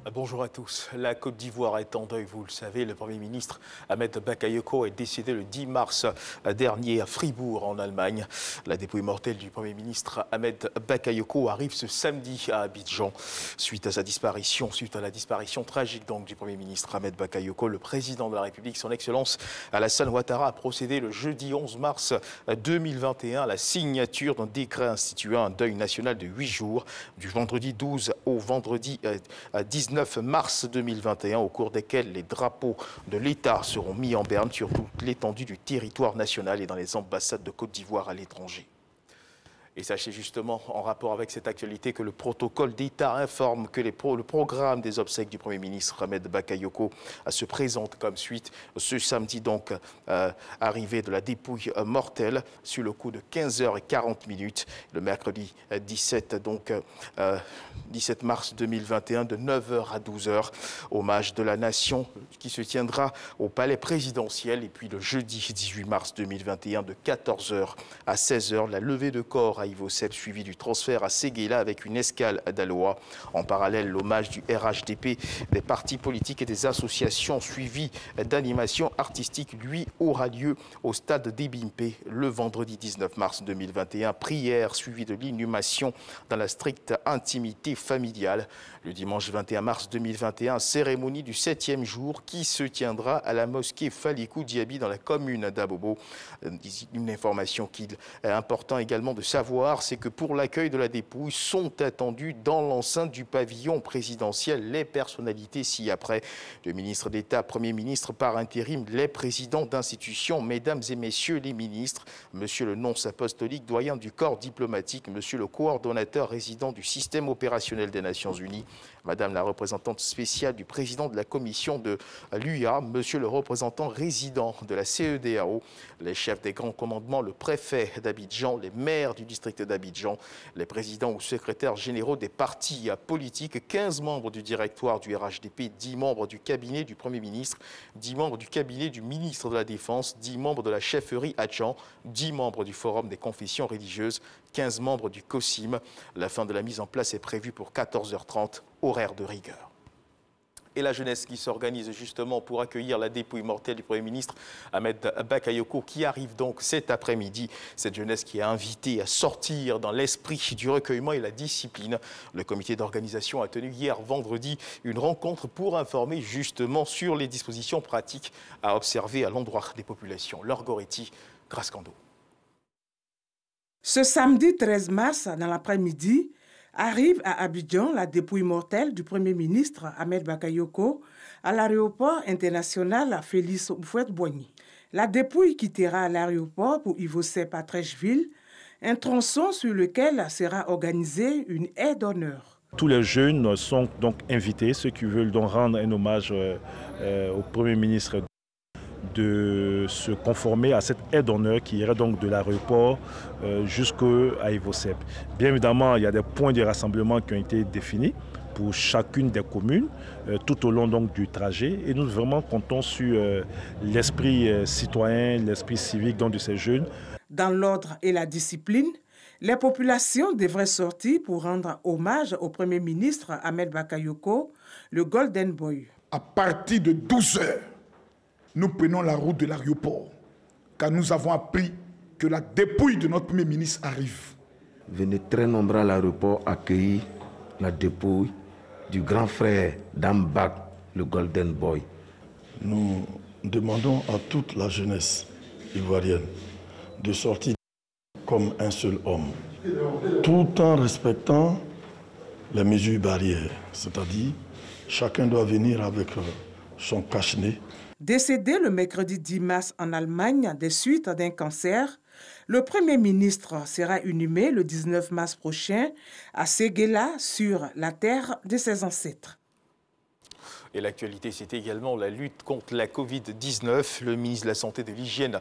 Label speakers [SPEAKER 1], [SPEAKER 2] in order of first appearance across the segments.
[SPEAKER 1] Bonjour à tous. La Côte d'Ivoire est en deuil, vous le savez. Le Premier ministre Ahmed Bakayoko est décédé le 10 mars dernier à Fribourg, en Allemagne. La dépouille mortelle du Premier ministre Ahmed Bakayoko arrive ce samedi à Abidjan. Suite à la disparition tragique donc du Premier ministre Ahmed Bakayoko, le président de la République, son Excellence Alassane Ouattara, a procédé le jeudi 11 mars 2021 à la signature d'un décret instituant un deuil national de 8 jours, du vendredi 12 au vendredi 19 mars 2021, au cours desquels les drapeaux de l'État seront mis en berne sur toute l'étendue du territoire national et dans les ambassades de Côte d'Ivoire à l'étranger. Et sachez justement, en rapport avec cette actualité, que le protocole d'État informe que le programme des obsèques du Premier ministre Ahmed Bakayoko se présente comme suite. Ce samedi, donc, arrivée de la dépouille mortelle sur le coup de 15h40. Le mercredi 17 mars 2021, de 9h à 12h. Hommage de la nation qui se tiendra au palais présidentiel. Et puis le jeudi 18 mars 2021, de 14h à 16h, la levée de corps à Ivosep, suivi du transfert à Séguéla avec une escale à Daloa. En parallèle, l'hommage du RHDP, des partis politiques et des associations suivies d'animations artistiques, lui, aura lieu au stade d'Ebimpe le vendredi 19 mars 2021. Prière suivie de l'inhumation dans la stricte intimité familiale. Le dimanche 21 mars 2021, cérémonie du 7e jour qui se tiendra à la mosquée Falikou Diaby dans la commune d'Abobo. Une information qu'il est important également de savoir, c'est que pour l'accueil de la dépouille sont attendus dans l'enceinte du pavillon présidentiel les personnalités ci-après. Le ministre d'État, Premier ministre par intérim, les présidents d'institutions, mesdames et messieurs les ministres, monsieur le nonce apostolique, doyen du corps diplomatique, monsieur le coordonnateur résident du système opérationnel des Nations Unies, madame la représentante spéciale du président de la commission de l'UA, monsieur le représentant résident de la CEDEAO, les chefs des grands commandements, le préfet d'Abidjan, les maires du district d'Abidjan, les présidents ou secrétaires généraux des partis politiques, 15 membres du directoire du RHDP, 10 membres du cabinet du Premier ministre, 10 membres du cabinet du ministre de la Défense, 10 membres de la chefferie Adjan, 10 membres du Forum des confessions religieuses, 15 membres du COSIM. La fin de la mise en place est prévue pour 14h30, horaire de rigueur. Et la jeunesse qui s'organise justement pour accueillir la dépouille mortelle du Premier ministre Ahmed Bakayoko, qui arrive donc cet après-midi. Cette jeunesse qui est invitée à sortir dans l'esprit du recueillement et la discipline. Le comité d'organisation a tenu hier vendredi une rencontre pour informer justement sur les dispositions pratiques à observer à l'endroit des populations. Laure Goretti, Grâce Kando.
[SPEAKER 2] Ce samedi 13 mars, dans l'après-midi, arrive à Abidjan la dépouille mortelle du Premier ministre Ahmed Bakayoko à l'aéroport international Félix Houphouët-Boigny. La dépouille quittera l'aéroport pour Ivosep à Trècheville, un tronçon sur lequel sera organisée une aire d'honneur.
[SPEAKER 3] Tous les jeunes sont donc invités, ceux qui veulent donc rendre un hommage au Premier ministre, de se conformer à cette aide d'honneur qui irait donc de l'aéroport jusqu'à Ivosep. Bien évidemment, il y a des points de rassemblement qui ont été définis pour chacune des communes tout au long donc du trajet, et nous vraiment comptons sur l'esprit citoyen, l'esprit civique donc de ces jeunes.
[SPEAKER 2] Dans l'ordre et la discipline, les populations devraient sortir pour rendre hommage au Premier ministre Ahmed Bakayoko, le Golden Boy.
[SPEAKER 4] À partir de 12h, nous prenons la route de l'aéroport, car nous avons appris que la dépouille de notre Premier ministre arrive.
[SPEAKER 5] Venez très nombreux à l'aéroport accueillir la dépouille du grand frère d'Ambak, le Golden Boy.
[SPEAKER 6] Nous demandons à toute la jeunesse ivoirienne de sortir comme un seul homme, tout en respectant les mesures barrières, c'est-à-dire chacun doit venir avec son cache-nez.
[SPEAKER 2] Décédé le mercredi 10 mars en Allemagne des suites d'un cancer, le Premier ministre sera inhumé le 19 mars prochain à Séguéla, sur la terre de ses ancêtres.
[SPEAKER 1] Et l'actualité, c'est également la lutte contre la Covid-19. Le ministre de la Santé et de l'Hygiène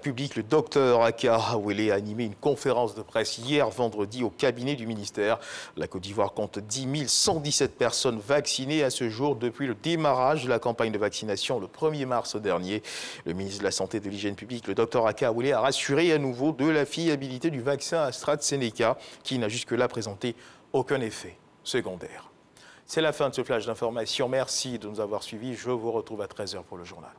[SPEAKER 1] publique, le docteur Aka Awele, a animé une conférence de presse hier vendredi au cabinet du ministère. La Côte d'Ivoire compte 10 117 personnes vaccinées à ce jour depuis le démarrage de la campagne de vaccination le 1er mars dernier. Le ministre de la Santé et de l'Hygiène publique, le docteur Aka Awele, a rassuré à nouveau de la fiabilité du vaccin AstraZeneca qui n'a jusque-là présenté aucun effet secondaire. C'est la fin de ce flash d'information. Merci de nous avoir suivis. Je vous retrouve à 13h pour le journal.